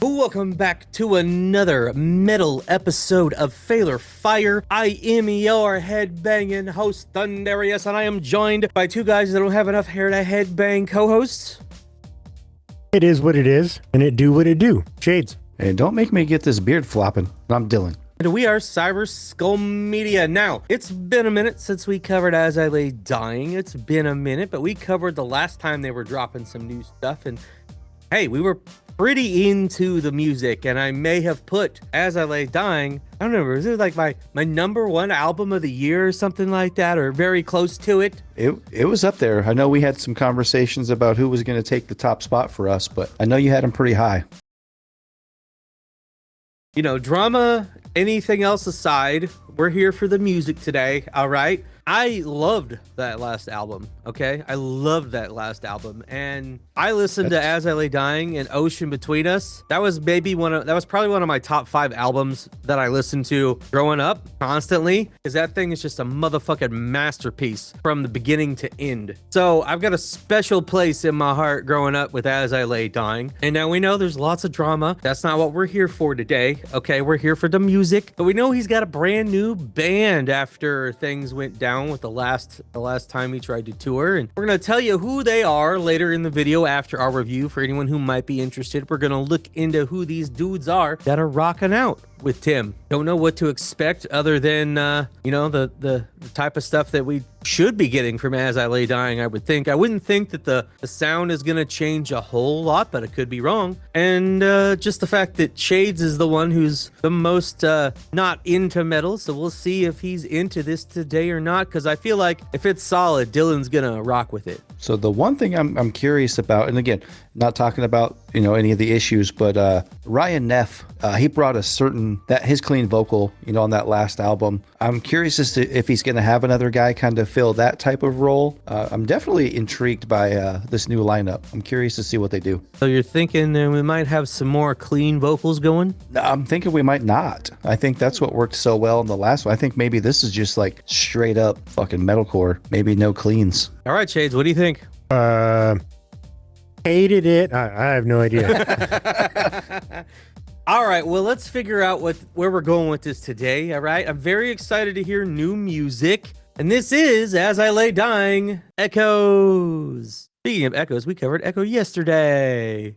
Welcome back to another metal episode of Failure Fire. I am your headbanging host, Thundarius, and I am joined by two guys that don't have enough hair to headbang co-hosts. It is what it is, and it do what it do. Shades. And don't make me get this beard flopping. I'm Dillon. And we are Cyber Skull Media. Now, it's been a minute since we covered As I Lay Dying. It's been a minute, but we covered the last time they were dropping some new stuff, and hey, we were pretty into the music, and I may have put As I Lay Dying, I don't remember, is it like my number one album of the year or something like that, or very close to it? It was up there. I know we had some conversations about who was going to take the top spot for us, but I know you had them pretty high. You know, drama, anything else aside, we're here for the music today, all right? I loved that last album, okay? I loved that last album, and I listened to As I Lay Dying and Ocean Between Us. That was probably one of my top 5 albums that I listened to growing up constantly, because that thing is just a motherfucking masterpiece from the beginning to end. So I've got a special place in my heart growing up with As I Lay Dying, and now we know there's lots of drama. That's not what we're here for today, okay? We're here for the music, but we know he's got a brand new band after things went down with the last time he tried to tour, and we're going to tell you who they are later in the video after our review. For anyone who might be interested, we're going to look into who these dudes are that are rocking out with Tim. Don't know what to expect other than you know, the type of stuff that we should be getting from As I Lay Dying. I wouldn't think that the sound is going to change a whole lot, but it could be wrong. And just the fact that Shades is the one who's the most not into metal, so we'll see if he's into this today or not, because I feel like if it's solid, Dillon's gonna rock with it. So the one thing I'm curious about, and again, not talking about, you know, any of the issues, but Ryan Neff, he brought a certain, that his clean vocal, you know, on that last album. I'm curious as to if he's going to have another guy kind of fill that type of role. I'm definitely intrigued by this new lineup. I'm curious to see what they do. So you're thinking we might have some more clean vocals going? I'm thinking we might not. I think that's what worked so well in the last one. I think maybe this is just like straight up fucking metalcore, maybe no cleans. All right, Shades, what do you think? Hated it. I have no idea. All right, well, let's figure out where we're going with this today, all right? I'm very excited to hear new music, and this is As I Lay Dying, Echoes. Speaking of Echoes, we covered Echo yesterday.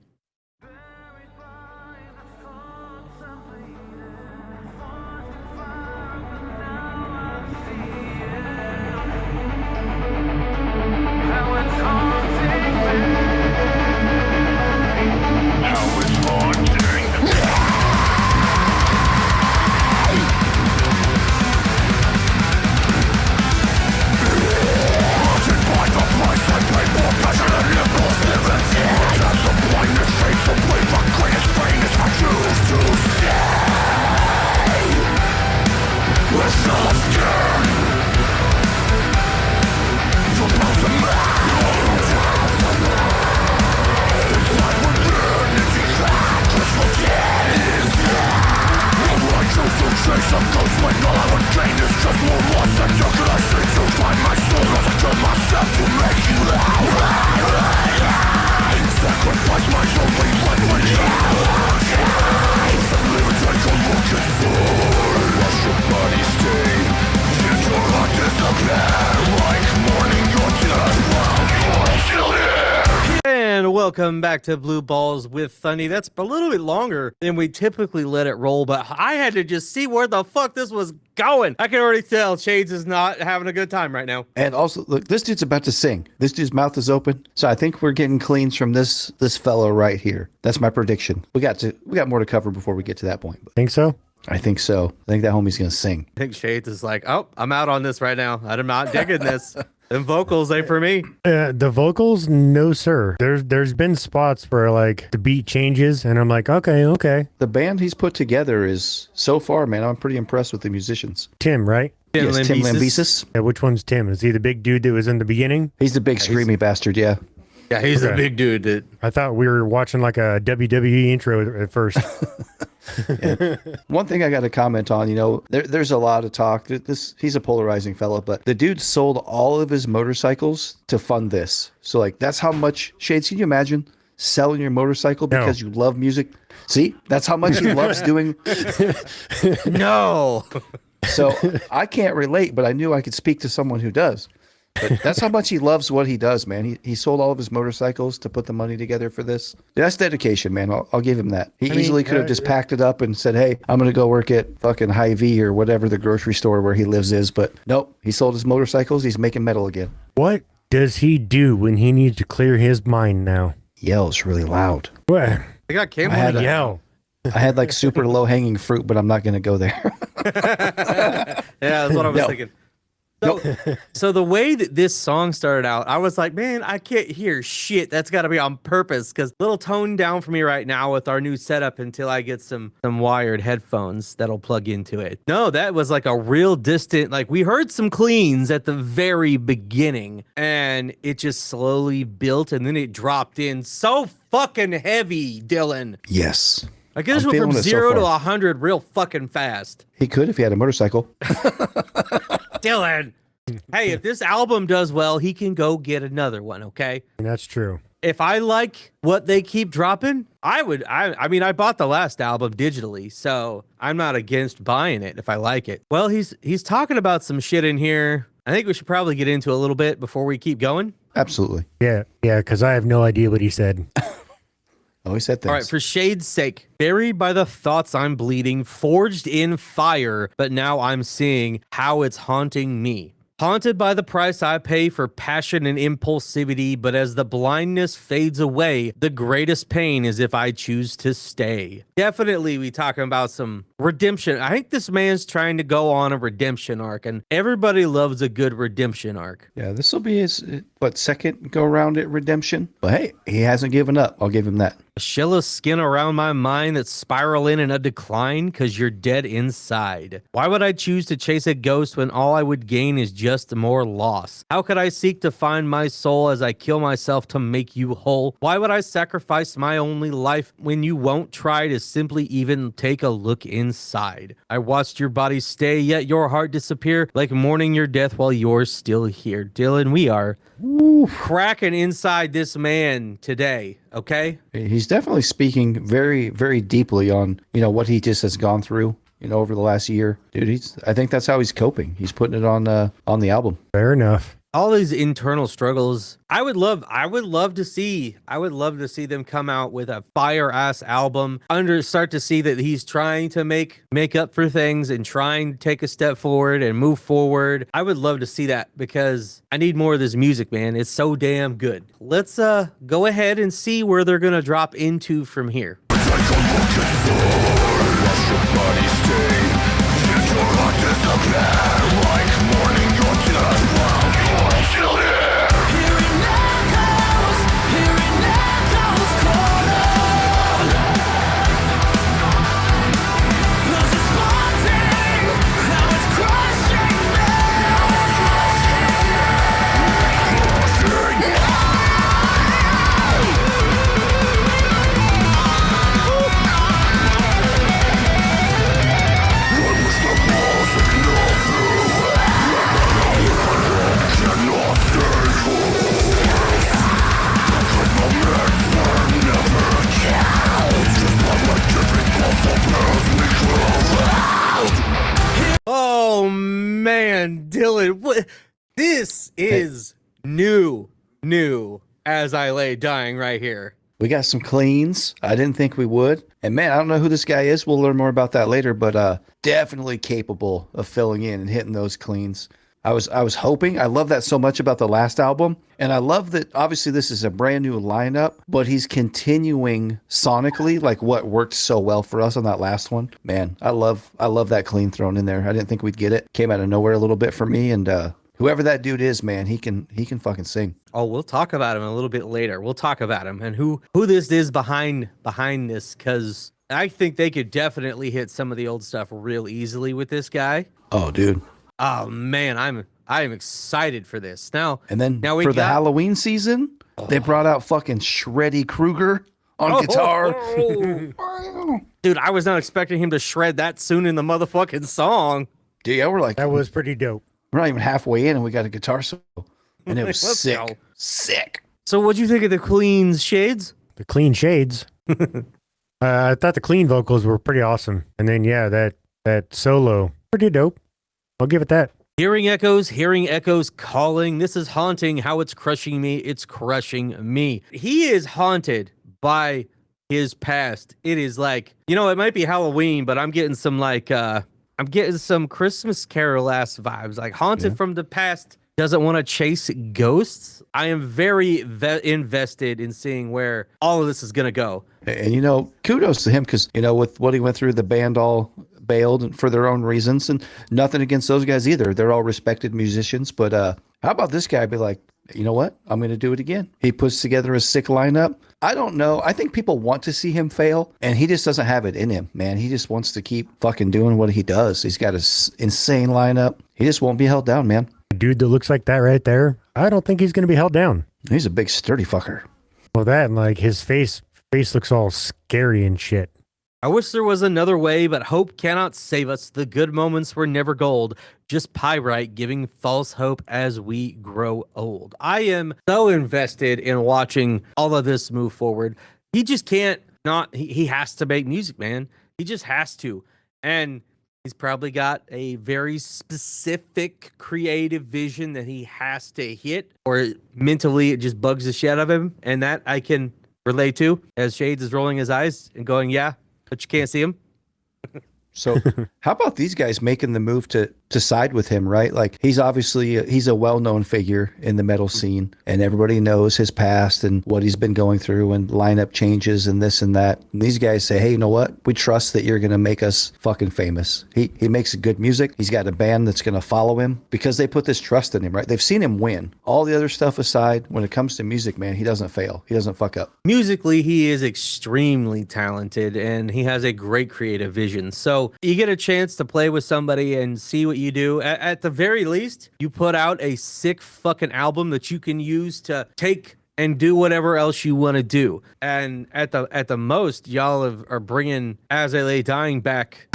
Welcome back to Blue Balls with Thundy. That's a little bit longer than we typically let it roll, but I had to just see where the fuck this was going. I can already tell Shades is not having a good time right now. And also, look, this dude's about to sing. This dude's mouth is open, so I think we're getting cleans from this fellow right here. That's my prediction. We got more to cover before we get to that point. Think so? I think so. I think that homie's gonna sing. I think Shades is like, oh, I'm out on this right now. I'm not digging this. Them vocals ain't for me. The vocals, no sir. There's been spots where like the beat changes, and I'm like, okay. The band he's put together is, so far, man, I'm pretty impressed with the musicians. Tim, right? Tim Lambesis. Yeah, which one's Tim? Is he the big dude that was in the beginning? He's the big screamy bastard, yeah. Yeah, he's the big dude that... I thought we were watching like a WWE intro at first. Yeah. One thing I got to comment on, you know, there's a lot of talk. He's a polarizing fella, but the dude sold all of his motorcycles to fund this. So, like, that's how much, Shades, can you imagine selling your motorcycle because you love music? See, that's how much he loves doing. No. So I can't relate, but I knew I could speak to someone who does. But that's how much he loves what he does, man. He sold all of his motorcycles to put the money together for this. That's dedication, man. I'll give him that. He easily could have just packed it up and said, hey, I'm going to go work at fucking Hy-Vee or whatever the grocery store where he lives is. But nope, he sold his motorcycles. He's making metal again. What does he do when he needs to clear his mind now? Yells really loud. What? I got I had a- Yell. I had like super low hanging fruit, but I'm not going to go there. Yeah, that's what I was thinking. So the way that this song started out, I was like, man, I can't hear shit. That's got to be on purpose, because little tone down for me right now with our new setup until I get some wired headphones that'll plug into it. No, that was like a real distant, like we heard some cleans at the very beginning and it just slowly built and then it dropped in so fucking heavy, Dillon. Yes. I guess I'm went from feeling it so 0 to far. 100 real fucking fast. He could if he had a motorcycle. Dillon. Hey, if this album does well, he can go get another one, okay? That's true. If I like what they keep dropping, I mean, I bought the last album digitally, so I'm not against buying it if I like it. Well, he's talking about some shit in here. I think we should probably get into a little bit before we keep going. Absolutely. Yeah, because I have no idea what he said. Oh, he said things. All right, for shade's sake, buried by the thoughts I'm bleeding, forged in fire, but now I'm seeing how it's haunting me. Haunted by the price I pay for passion and impulsivity, but as the blindness fades away, the greatest pain is if I choose to stay. Definitely we talking about some redemption. I think this man's trying to go on a redemption arc, and everybody loves a good redemption arc. Yeah, this will be his, second go around at redemption. But hey, he hasn't given up. I'll give him that. A shell of skin around my mind that's spiraling in a decline because you're dead inside. Why would I choose to chase a ghost when all I would gain is just more loss? How could I seek to find my soul as I kill myself to make you whole? Why would I sacrifice my only life when you won't try to simply even take a look inside? I watched your body stay, yet your heart disappear, like mourning your death while you're still here. Dillon, we are cracking inside this man today, okay? He's definitely speaking very, very deeply on, what he just has gone through, over the last year. Dude, I think that's how he's coping. He's putting it on the album. Fair enough. All these internal struggles. I would love to see them come out with a fire ass album. Start to see that he's trying to make up for things and trying to take a step forward and move forward. I would love to see that because I need more of this music, man. It's so damn good. Let's go ahead and see where they're gonna drop into from here. Oh man, Dillon, this is new as I lay dying right here. We got some cleans. I didn't think we would. And man, I don't know who this guy is. We'll learn more about that later, but definitely capable of filling in and hitting those cleans. I was hoping. I love that so much about the last album. And I love that obviously this is a brand new lineup, but he's continuing sonically like what worked so well for us on that last one. Man, I love that clean thrown in there. I didn't think we'd get it. Came out of nowhere a little bit for me, and whoever that dude is, man, he can fucking sing. Oh, we'll talk about him a little bit later. We'll talk about him and who this is behind this, because I think they could definitely hit some of the old stuff real easily with this guy. Oh, dude. Oh man, I'm excited for this. Now we for the Halloween season, they brought out fucking Shreddy Krueger on guitar. Dude, I was not expecting him to shred that soon in the motherfucking song. Dude, yeah, we're like, that was pretty dope. We're not even halfway in and we got a guitar solo. And it was Let's sick. go. Sick. So what'd you think of the Queen's Shades? the clean shades. I thought the clean vocals were pretty awesome. And then, yeah, that solo, pretty dope. I'll give it that. Hearing echoes calling. This is haunting. How it's crushing me. It's crushing me. He is haunted by his past. It is like, it might be Halloween, but I'm getting some Christmas Carol-ass vibes. Like haunted from the past, doesn't want to chase ghosts. I am very invested in seeing where all of this is going to go. And, kudos to him because, with what he went through, the band all bailed for their own reasons, and nothing against those guys either. They're all respected musicians. But how about this guy be like, you know what? I'm going to do it again. He puts together a sick lineup. I don't know. I think people want to see him fail, and he just doesn't have it in him, man. He just wants to keep fucking doing what he does. He's got an insane lineup. He just won't be held down, man. A dude that looks like that right there, I don't think he's going to be held down. He's a big sturdy fucker. Well, that and like his face looks all scary and shit. I wish there was another way, but hope cannot save us. The good moments were never gold, just pyrite giving false hope as we grow old. I am so invested in watching all of this move forward. He just can't not, he has to make music, man. He just has to. And he's probably got a very specific creative vision that he has to hit, or mentally it just bugs the shit out of him. And that I can relate to, as Shades is rolling his eyes and going, yeah, but you can't see him. So how about these guys making the move to side with him, right? Like he's obviously, he's a well-known figure in the metal scene, and everybody knows his past and what he's been going through and lineup changes and this and that. And these guys say, hey, you know what? We trust that you're going to make us fucking famous. He makes good music. He's got a band that's going to follow him because they put this trust in him, right? They've seen him win. All the other stuff aside, when it comes to music, man, he doesn't fail. He doesn't fuck up. Musically, he is extremely talented and he has a great creative vision. So you get a chance to play with somebody and see what you do. At the very least, you put out a sick fucking album that you can use to take and do whatever else you want to do. And at the most, y'all are bringing As I Lay Dying back.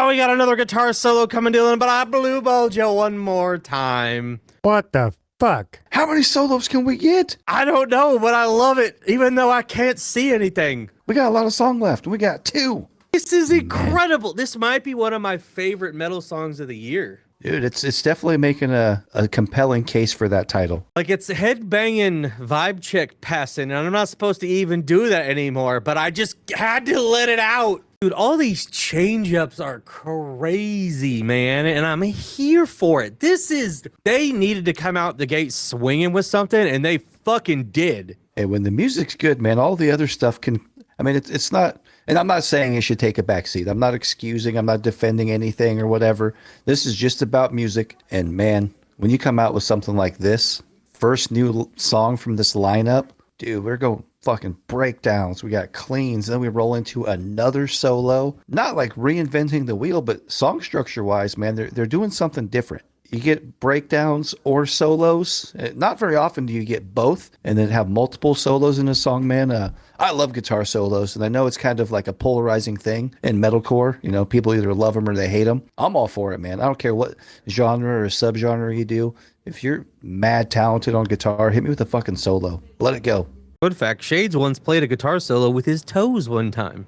We got another guitar solo coming, Dillon, but I blue balled you one more time. What the fuck? How many solos can we get? I don't know, but I love it, even though I can't see anything. We got a lot of song left. We got 2. This is incredible. This might be one of my favorite metal songs of the year. Dude, it's definitely making a compelling case for that title. Like, it's head-banging vibe check passing, and I'm not supposed to even do that anymore, but I just had to let it out. Dude, all these change-ups are crazy, man, and I'm here for it. They needed to come out the gate swinging with something, and they fucking did. And when the music's good, man, all the other stuff can, I mean, it's not, and I'm not saying it should take a backseat. I'm not excusing, I'm not defending anything or whatever. This is just about music, and man, when you come out with something like this, first new song from this lineup, dude, we're going fucking breakdowns. We got cleans, then we roll into another solo. Not like reinventing the wheel, but song structure wise, man, they're doing something different. You get breakdowns or solos. Not very often do you get both and then have multiple solos in a song, man. I love guitar solos, and I know it's kind of like a polarizing thing in metalcore. You know, people either love them or they hate them. I'm all for it, man. I don't care what genre or subgenre you do. If you're mad talented on guitar, hit me with a fucking solo. Let it go. Fun fact, Shades once played a guitar solo with his toes one time.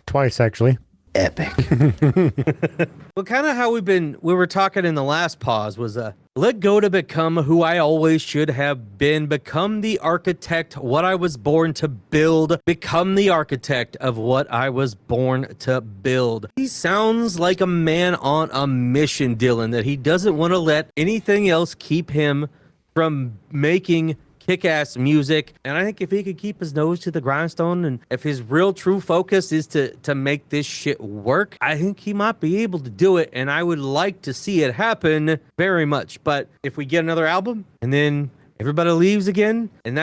Twice, actually. epic. Well, kind of how we were talking in the last pause was let go to become who I always should have been, become the architect, what I was born to build, become the architect of what I was born to build. He sounds like a man on a mission, Dillon, that he doesn't want to let anything else keep him from making kick-ass music. And I think if he could keep his nose to the grindstone, and if his real true focus is to make this shit work, I think he might be able to do it, and I would like to see it happen very much. But if we get another album and then everybody leaves again, and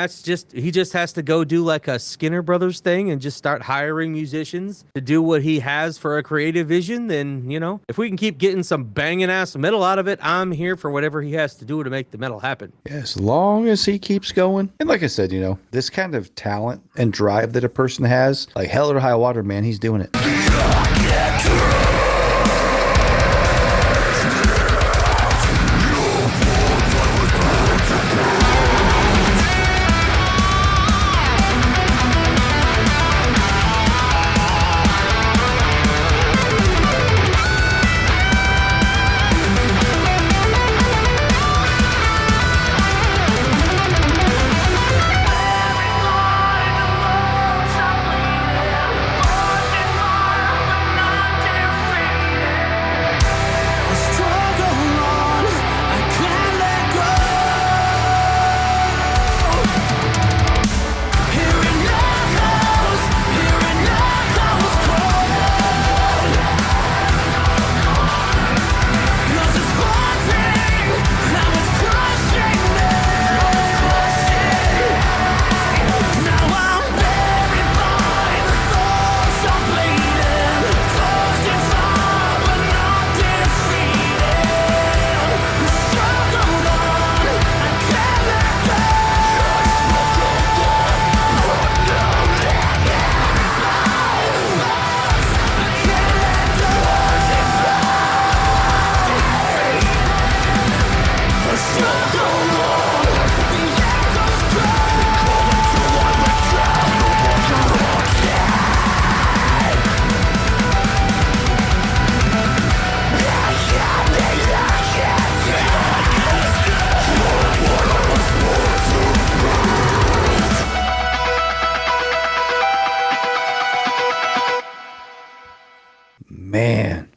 he just has to go do like a Skinner Brothers thing and just start hiring musicians to do what he has for a creative vision, then, if we can keep getting some banging ass metal out of it, I'm here for whatever he has to do to make the metal happen. Yeah, as long as he keeps going. And like I said, this kind of talent and drive that a person has, like hell or high water, man, he's doing it. Man.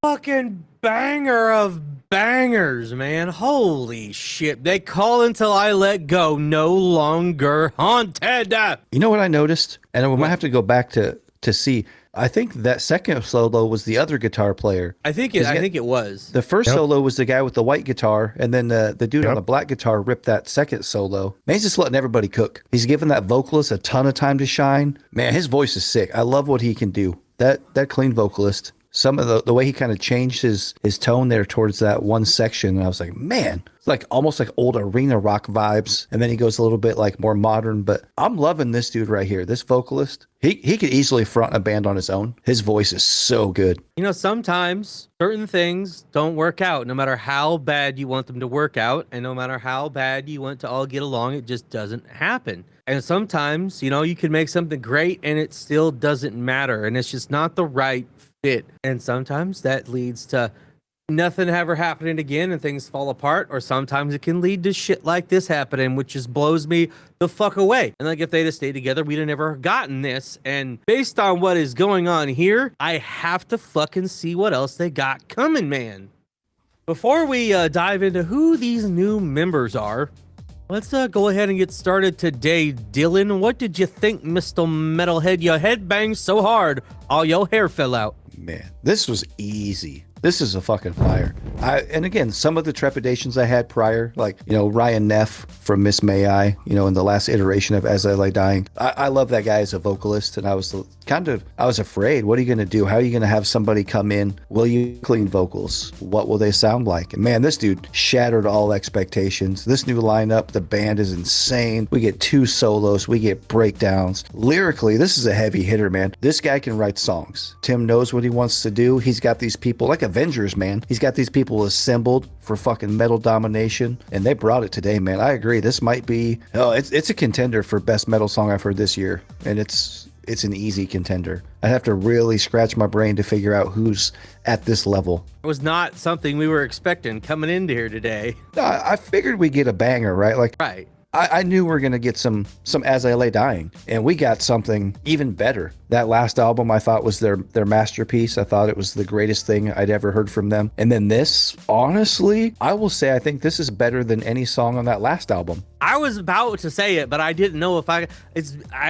Fucking banger of bangers, man. Holy shit. They call Until I Let Go no longer haunted. You know what I noticed? And we might have to go back to see. I think that second solo was the other guitar player. I think it was. The first solo was the guy with the white guitar, and then the dude on the black guitar ripped that second solo. Man, he's just letting everybody cook. He's giving that vocalist a ton of time to shine. Man, his voice is sick. I love what he can do. That clean vocalist. Some of the way he kind of changed his tone there towards that one section, and I was like, man, it's like almost like old arena rock vibes. And then he goes a little bit like more modern, but I'm loving this dude right here. This vocalist, he could easily front a band on his own. His voice is so good. Sometimes certain things don't work out, no matter how bad you want them to work out, and no matter how bad you want to all get along, it just doesn't happen. And sometimes, you can make something great and it still doesn't matter, and it's just not the right fit. And sometimes that leads to nothing ever happening again and things fall apart, or sometimes it can lead to shit like this happening, which just blows me the fuck away. And like, if they'd have stayed together, we'd have never gotten this. And based on what is going on here, I have to fucking see what else they got coming, man. Before we dive into who these new members are, let's go ahead and get started today. Dillon, what did you think, Mr. Metalhead? Your head banged so hard, all your hair fell out. Man, this was easy. This is a fucking fire. And again, some of the trepidations I had prior, like, Ryan Neff from Miss May I, in the last iteration of As I Lay Dying. I love that guy as a vocalist, and I was afraid. What are you going to do? How are you going to have somebody come in? Will you clean vocals? What will they sound like? And man, this dude shattered all expectations. This new lineup, the band is insane. We get 2 solos. We get breakdowns. Lyrically, this is a heavy hitter, man. This guy can write songs. Tim knows what he wants to do. He's got these people, like Avengers, man. He's got these people assembled for fucking metal domination, and they brought it today, man. I agree. This might be, it's a contender for best metal song I've heard this year, and it's it's an easy contender. I'd have to really scratch my brain to figure out who's at this level. It was not something we were expecting coming into here today. No, I figured we'd get a banger, right? Like, Right. I knew we were going to get some As I Lay Dying, and we got something even better. That last album I thought was their masterpiece. I thought it was the greatest thing I'd ever heard from them. And then this, honestly, I will say I think this is better than any song on that last album. I was about to say it, but I didn't know if I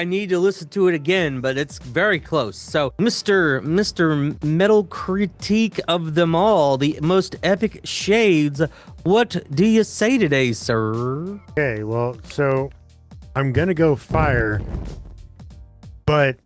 need to listen to it again, but it's very close. So, Mr. Metal Critique of them all, the most epic shades, what do you say today, sir? Okay, well, so I'm gonna go fire, but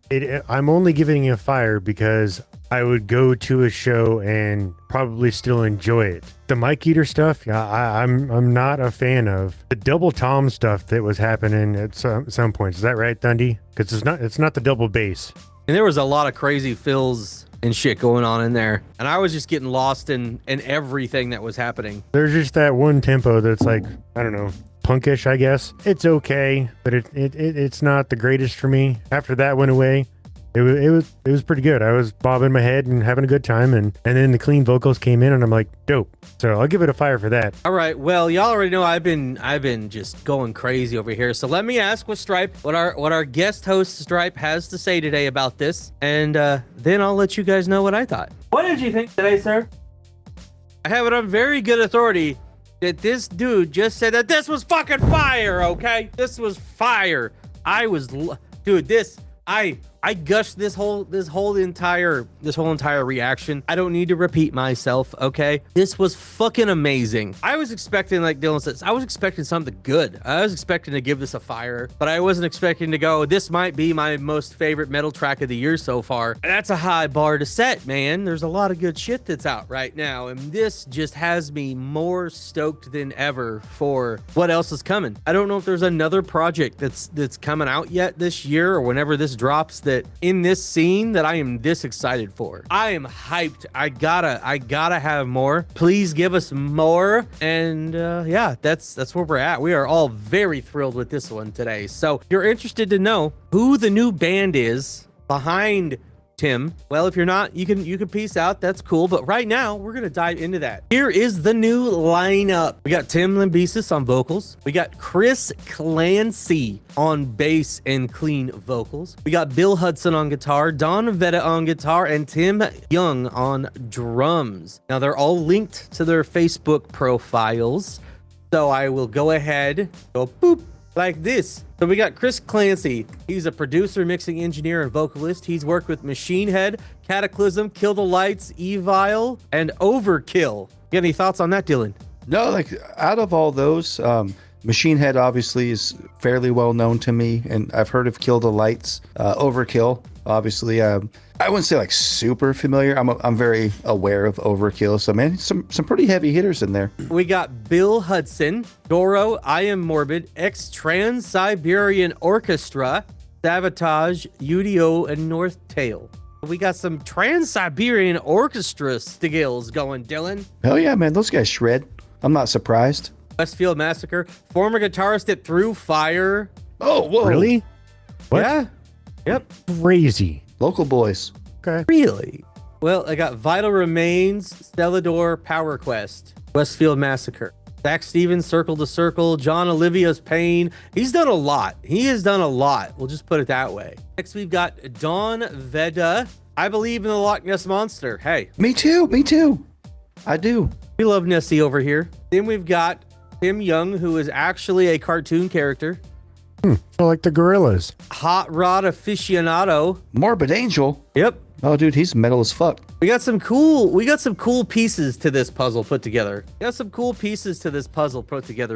I'm only giving it fire because I would go to a show and probably still enjoy it. The Mike Eater stuff, yeah, I'm not a fan of. The Double Tom stuff that was happening at some points. Is that right, Thundy? Because it's not the double bass. And there was a lot of crazy fills and shit going on in there, and I was just getting lost in everything that was happening. There's just that one tempo that's like, I don't know, punkish, I guess. It's okay, but it's not the greatest for me. After that went away, it was pretty good. I was bobbing my head and having a good time, and then the clean vocals came in, and I'm like, dope. So I'll give it a fire for that. All right, well, y'all already know I've been just going crazy over here. So let me ask what our guest host Stripe has to say today about this, and then I'll let you guys know what I thought. What did you think today, sir? I have it on very good authority that this dude just said that this was fucking fire. Okay, this was fire. I gushed this whole entire reaction. I don't need to repeat myself, okay? This was fucking amazing. I was expecting, like Dillon says, I was expecting something good. I was expecting to give this a fire, but I wasn't expecting to go, this might be my most favorite metal track of the year so far. And that's a high bar to set, man. There's a lot of good shit that's out right now, and this just has me more stoked than ever for what else is coming. I don't know if there's another project that's coming out yet this year or whenever this drops that in this scene that I am this excited for. I am hyped. I gotta have more. Please give us more. And yeah, that's where we're at. We are all very thrilled with this one today. So if you're interested to know who the new band is behind Tim, well, if you're not, you can peace out. That's cool. But right now, we're gonna dive into that. Here is the new lineup. We got Tim Lambesis on vocals. We got Chris Clancy on bass and clean vocals. We got Bill Hudson on guitar, Don Vetta on guitar, and Tim Young on drums. Now they're all linked to their Facebook profiles. So I will go ahead, go boop, like this. So we got Chris Clancy. He's a producer, mixing engineer, and vocalist. He's worked with Machine Head, Cataclysm, Kill the Lights, Evil, and Overkill. You got any thoughts on that, Dillon? No, like out of all those, Machine Head obviously is fairly well known to me, and I've heard of Kill the Lights. Overkill, obviously, I wouldn't say like super familiar. I'm very aware of Overkill. So man, some pretty heavy hitters in there. We got Bill Hudson, Doro, I Am Morbid, X Trans-Siberian Orchestra, Sabotage, UDO, and North Tail. We got some Trans-Siberian Orchestra skills going, Dillon. Hell yeah, man, those guys shred. I'm not surprised. Westfield Massacre, former guitarist that threw fire. Oh, whoa. Really? What? Yeah. Yep. Crazy. Local boys. Okay. Really? Well, I got Vital Remains, Stellador, Power Quest, Westfield Massacre, Zach Stevens, Circle to Circle, John Olivia's Pain. He's done a lot. He has done a lot. We'll just put it that way. Next, we've got Don Veda. I believe in the Loch Ness Monster. Hey. Me too. I do. We love Nessie over here. Then we've got Tim Young, who is actually a cartoon character. So like the Gorillas. Hot Rod Aficionado. Morbid Angel. Yep. Oh, dude, he's metal as fuck. We got some cool pieces to this puzzle put together.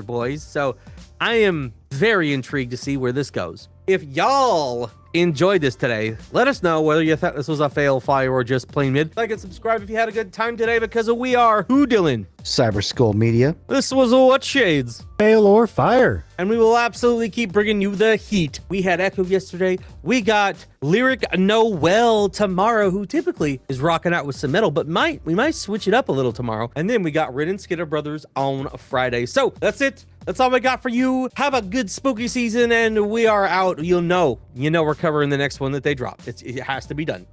Boys. So I am very intrigued to see where this goes. If y'all enjoyed this today, let us know whether you thought this was a fail, fire, or just plain mid. Like and subscribe if you had a good time today, because we are Who Dillon. Cyber Skull Media. This was What Shades. Fail or fire. And we will absolutely keep bringing you the heat. We had Echo yesterday. We got Lyric Noel tomorrow, who typically is rocking out with some metal, but we might switch it up a little tomorrow. And then we got Rid and Skidder Brothers on Friday. So that's it. That's all we got for you. Have a good spooky season, and we are out. You know we're coming. cover in the next one that they drop. It has to be done.